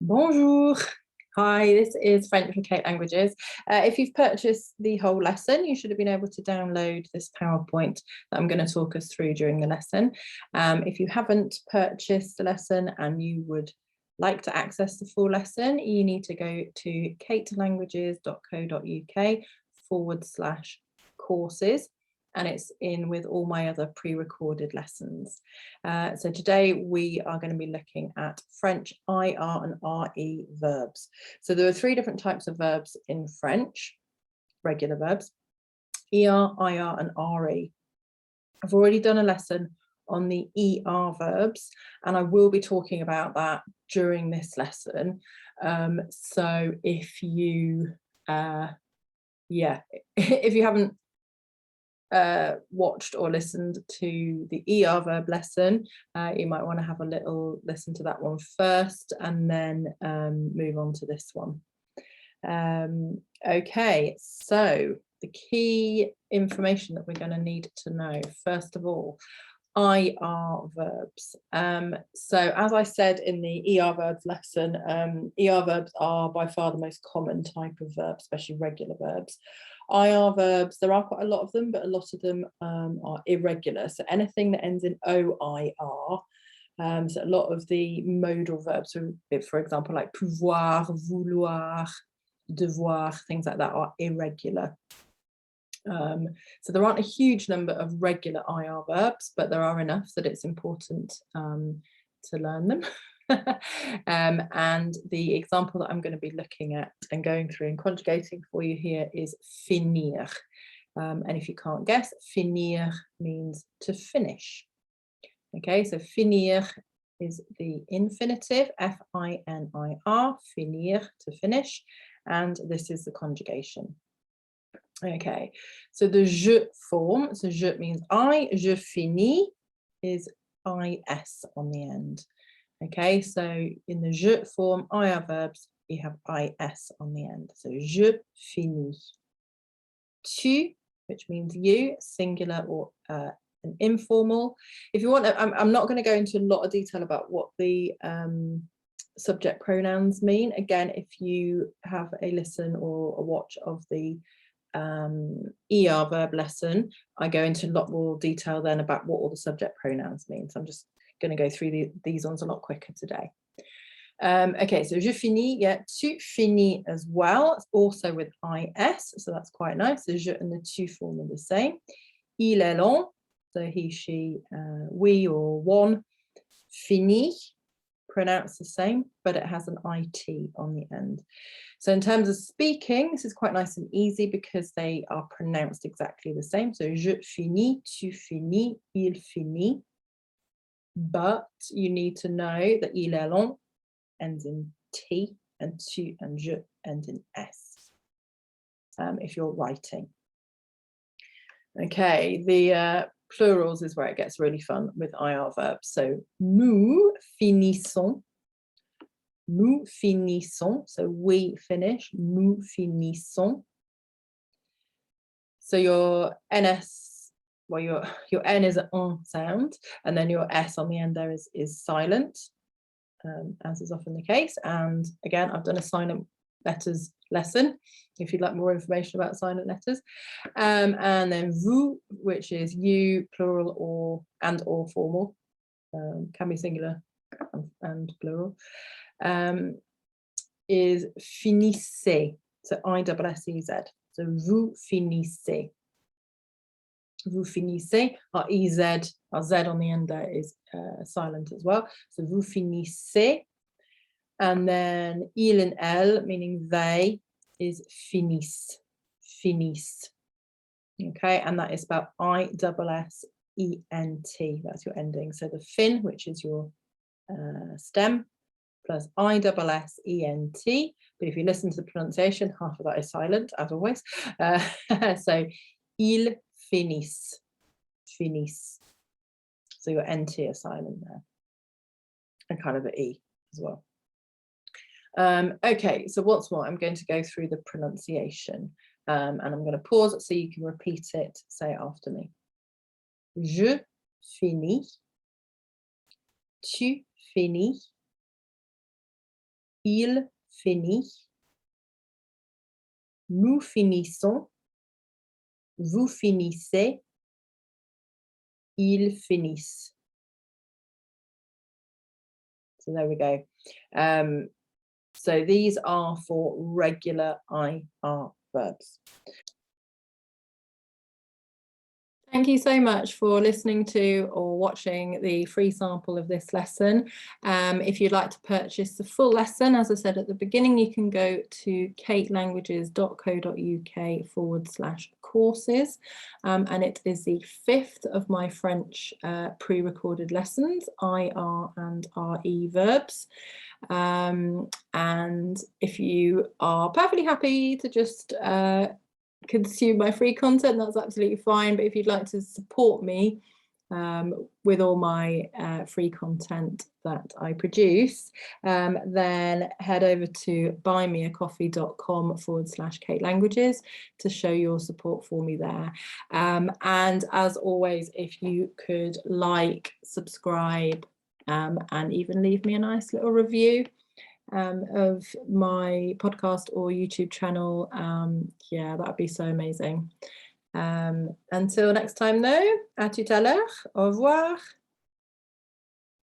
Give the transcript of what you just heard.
Bonjour. Hi, this is French for Kate Languages. If you've purchased the whole lesson, you should have been able to download this PowerPoint that I'm going to talk us through during the lesson. If you haven't purchased the lesson and you would like to access the full lesson, you need to go to katelanguages.co.uk/courses, and it's in with all my other pre-recorded lessons. So today we are going to be looking at French IR and RE verbs. So there are three different types of verbs in French, regular verbs: ER, IR and RE. I've already done a lesson on the ER verbs, and I will be talking about that during this lesson. So if you, if you haven't watched or listened to the ER verb lesson, you might want to have a little listen to that one first and then move on to this one. Okay, so the key information that we're going to need to know, first of all, IR verbs. So as I said in the ER verbs lesson, ER verbs are by far the most common type of verb, especially regular verbs. IR verbs, there are quite a lot of them, but a lot of them are irregular. So anything that ends in OIR, so a lot of the modal verbs, for example, like pouvoir, vouloir, devoir, things like that are irregular. So there aren't a huge number of regular IR verbs, but there are enough that it's important to learn them. And the example that I'm going to be looking at and going through and conjugating for you here is finir. And if you can't guess, finir means to finish. Okay, so finir is the infinitive, F-I-N-I-R, finir, to finish, and this is the conjugation. Okay, so the je form, so je means I, je finis is IS on the end. Okay, so in the je form, IR verbs, you have IS on the end. So je finis. Tu, which means you, singular or an informal. If you want, I'm not going to go into a lot of detail about what the subject pronouns mean. Again, if you have a listen or a watch of the ER verb lesson, I go into a lot more detail then about what all the subject pronouns mean. So I'm just going to go through these ones a lot quicker today. Okay, so je finis, yeah, tu finis as well, it's also with IS, so that's quite nice. The je and the tu form are the same. Il est long, so he, she, we or one. Fini, pronounced the same, but it has an IT on the end. So in terms of speaking, this is quite nice and easy because they are pronounced exactly the same. So je finis, tu finis, il finit. But you need to know that il est long ends in T and tu and je ends in S if you're writing. Okay, the plurals is where it gets really fun with IR verbs. So nous finissons, so we finish, nous finissons. So your NS, well, your N is an sound, and then your S on the end there is silent, as is often the case. And again, I've done a silent letters lesson if you'd like more information about silent letters. And then vous, which is you, plural or formal, can be singular and plural, is finissez, so I-S-S-E-Z. So vous finissez. Vous finissez, our EZ, our Z on the end there is silent as well. So vous finissez. And then il and elle, meaning they, is finissent, finissent. Okay, and that is spelled I-S-S-E-N-T. That's your ending. So the fin, which is your stem, plus I-S-S-E-N-T. But if you listen to the pronunciation, half of that is silent, as always. So il finissent, finissent. So your NT is silent there, and kind of an E as well. Okay, so what's more, I'm going to go through the pronunciation, and I'm going to pause it so you can repeat it. Say it after me. Je finis, tu finis, il finit, nous finissons, vous finissez, ils finissent. So there we go. So these are for regular IR verbs. Thank you so much for listening to or watching the free sample of this lesson. If you'd like to purchase the full lesson, as I said at the beginning, you can go to katelanguages.co.uk/courses, and it is the 5th of my French pre-recorded lessons, IR and RE verbs. And if you are perfectly happy to just consume my free content, that's absolutely fine. But if you'd like to support me with all my free content that I produce, then head over to buymeacoffee.com/katelanguages to show your support for me there. And as always, if you could like, subscribe, and even leave me a nice little review of my podcast or YouTube channel, yeah, that'd be so amazing. Until next time though, à tout à l'heure, au revoir.